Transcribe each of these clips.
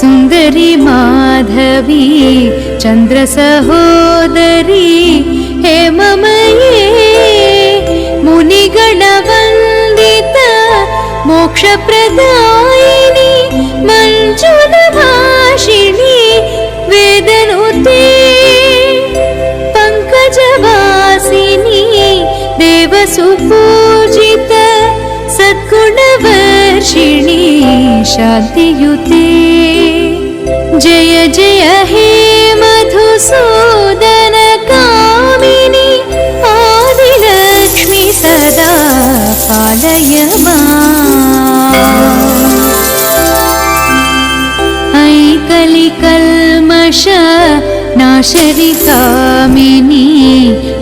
सुन्दरी माधवी चन्द्र सहोदरी हेममये मुनिगणवन्दित मोक्षप्रदायिनी मञ्जुलभाषिणी वेदनुते पङ्कजवासिनी देवसुपूजित सद्गुणवर्षिणी शान्तियुते जय जय हे मधुसूदन कामिनी आदिलक्ष्मी सदा पालय ऐ कलिकल्मष नाशरि कामिनी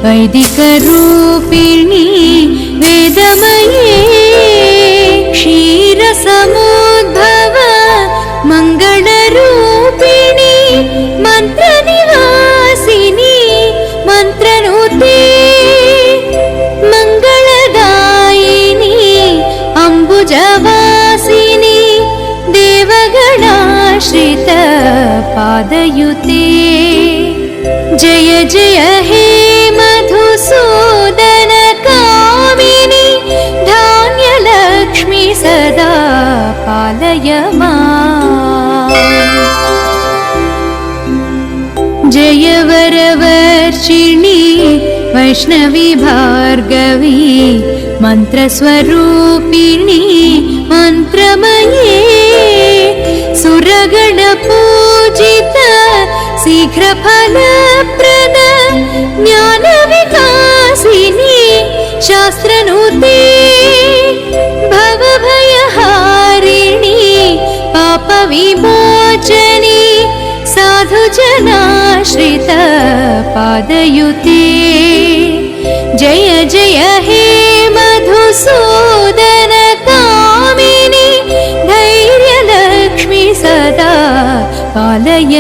वैदिकरूपिणी वेदमये क्षीरसमुद्भव मङ्गलरूपिणी मन्त्रनिवासिनी मन्त्रनुते मङ्गलदायिनी अम्बुजवासिनी देवगणाश्रित पादयुते जय जय हे मधुसूदन कामिनी धान्यलक्ष्मी सदा पालय जय वरवर्षिणी वैष्णवी भार्गवी मन्त्रस्वरूपिणी मन्त्रमये सुरगणपूजित शीघ्रफलप्रद ज्ञानविकासिनी शास्त्रनुते भवभयहारिणी पापविमोचनी साधुजनाश्रित पादयुते जय जय हे मधुसूदन कामिनी धैर्यलक्ष्मी सदा पालय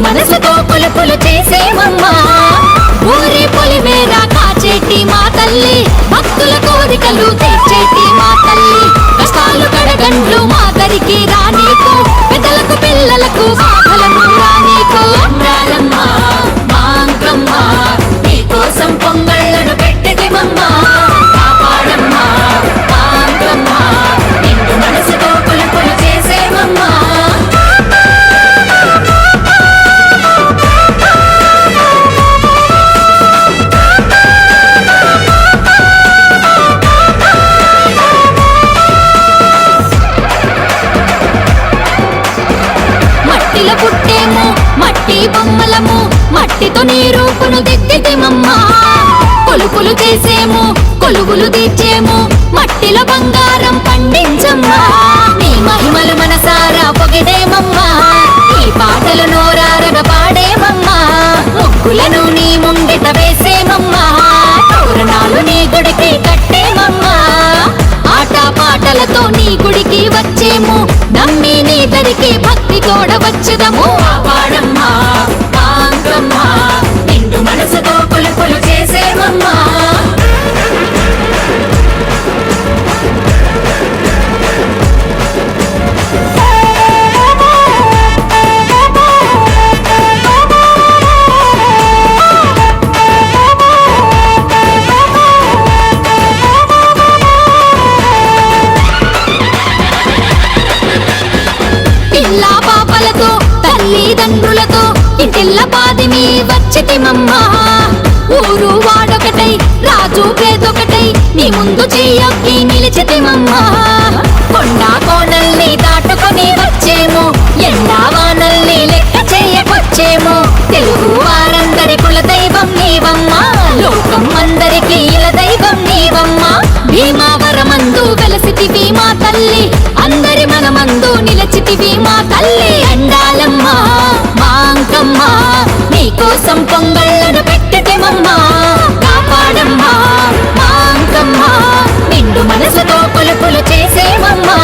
మనసుతో కొలుపులు చేసేమమ్మా ఊరి పొలిమేర కాచేటి మా తల్లి భక్తుల కోరికలు తీర్చేటి మా తల్లి కష్టాలు కడగండ్లు మా దరికి రానీకు పెద్దలకు పిల్లలకు బాధలను రానీకు అందాలమ్మా మా అంకమ్మ నీకోసం పొంగళ్ళను పెట్టెదమమ్మా కాపాడమ్మా మా అంకమ్మ నిండు మనసుతో కొలుపులు చేసేమమ్మా పుట్టేము మట్టి బొమ్మలము మట్టితో నీ రూపును దిద్దితిమమ్మా కొలుపులు చేసేము కొలువులు తీర్చేము మట్టిలో బంగారం పండించమ్మా నీ మహిమలు మనసారా పొగిడేమమ్మా ఈ పాటలు నోరారగా పాడేమమ్మా ముగ్గులను నీ ముంగిట వేసేమమ్మా తోరణాలు నీ గుడికి కట్టేమమ్మా ఆట పాటలతో నీ గుడికి వచ్చేము నమ్మి నీ దరికి భక్తి తోడ వచ్చదము పాడమ్మా పాంకమ్మా నిండు మనసుతో కొలుపులు చేసేమమ్మా తల్లిదండ్రులతో ఇంటిల్ల పాదిమి వచ్చితిమమ్మా ఊరు వాడొకటై రాజు పేదొకటై నీ ముందు చెయ్యొక్కి నిలిచితిమమ్మా కొండా కోనల్ని దాటుకొని వచ్చేము ఎండా వానల్ని లెక్క చెయ్యకొచ్చేము తెలుగు వారందరి కులదైవం నీవమ్మా లోకం అందరికి ఇల దైవం నీవమ్మా భీమావరమందు వెలసితివి మా తల్లి అందరి మనమందు కోసం పొంగళ్ళను పెట్టెతిమమ్మా కాపాడమ్మా మా అంకమ్మ నిండు మనసుతో కొలుపులు చేసేమమ్మా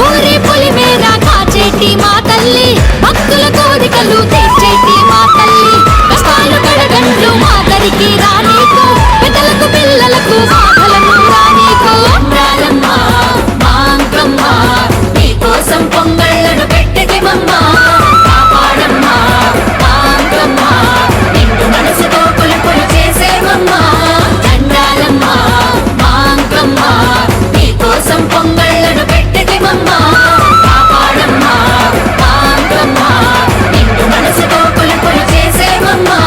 ఊరి పులి మేర కాచేటి మా తల్లి భక్తుల కోరికలు తీర్చేటి మా తల్లి కష్టాలు కడగండ్లు మా దరికి రానీకు పెద్దలకు పిల్లలకు బాధలను రానీకు అందాలమ్మా మా అంకమ్మ నీ కోసం పొంగళ్ళను పెట్టెతిమమ్మా కాపాడమ్మా మా అంకమ్మ నిండు మనసుతో కొలుపులు చేసేమమ్మా అందాలమ్మా మా అంకమ్మ నీ కోసం పొంగళ్ళను పెట్టెతిమమ్మా కాపాడమ్మా మా అంకమ్మ నిండు మనసుతో కొలుపులు చేసేమమ్మా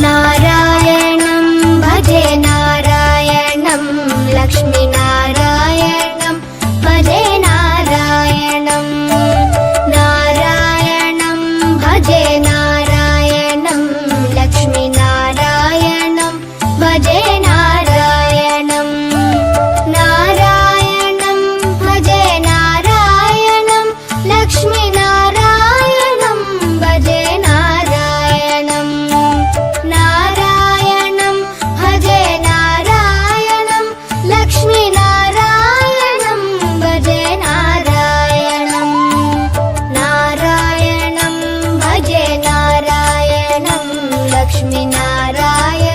నారాయణం భజే నారాయణం లక్ష్మీనారాయణం భజే నారాయణం నారాయణం భజే నారాయణం లక్ష్మీనారాయణం భజే నారాయణం నారాయణం భజే నారాయణం లక్ష్మీనారాయణం భజే నారాయణం నారాయణం భజే నారాయణం లక్ష్మీనారాయణం భజే నారాయణం నారాయణం భజే నారాయణం లక్ష్మీనారాయణం